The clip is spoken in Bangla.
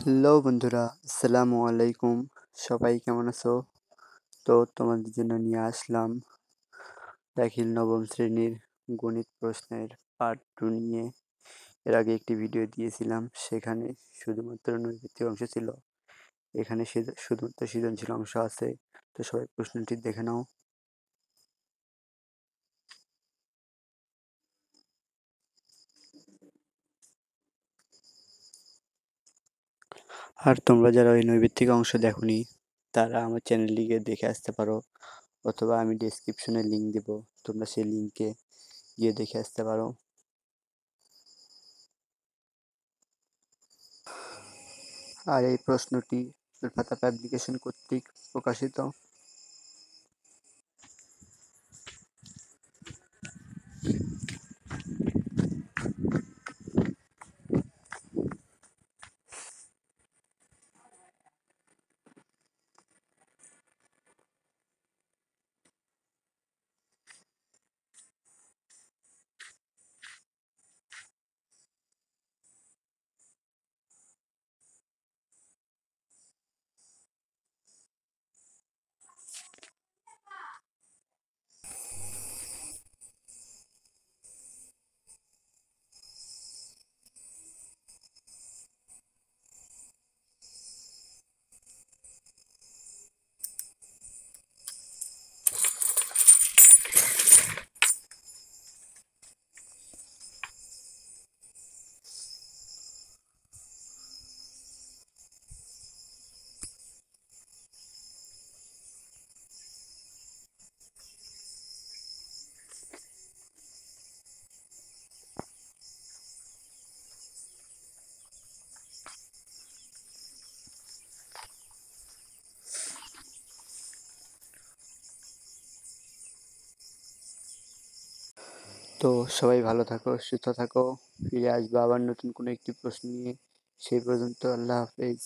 হ্যালো বন্ধুরা, আসসালামু আলাইকুম। সবাই কেমন আছো? তো তোমাদের জন্য নিয়ে আসলাম দাখিল নবম শ্রেণীর গণিত প্রশ্নের পার্ট 2 নিয়ে। এর আগে একটি ভিডিও দিয়েছিলাম, সেখানে শুধুমাত্র নৈর্ব্যক্তিক অংশ ছিল। এখানে শুধুমাত্র সৃজনশীল অংশ আছে। তো সবাই প্রশ্নটি দেখে নাও। আর তোমরা যারা ওই নৈর্ব্যক্তিক অংশ দেখোনি, তারা আমার চ্যানেলে গিয়ে দেখে আসতে পারো, অথবা আমি ডেসক্রিপশনে লিঙ্ক দিব, তোমরা সেই লিঙ্কে গিয়ে দেখে আসতে পারো। আর এই প্রশ্নটি আলফাতাপ অ্যাপ্লিকেশন কর্তৃক প্রকাশিত। তো সবাই ভালো থাকো, সুস্থ থাকো। ফিরে আসবো আবার নতুন কোনো একটি প্রশ্ন নিয়ে। সেই পর্যন্ত আল্লাহ হাফেজ।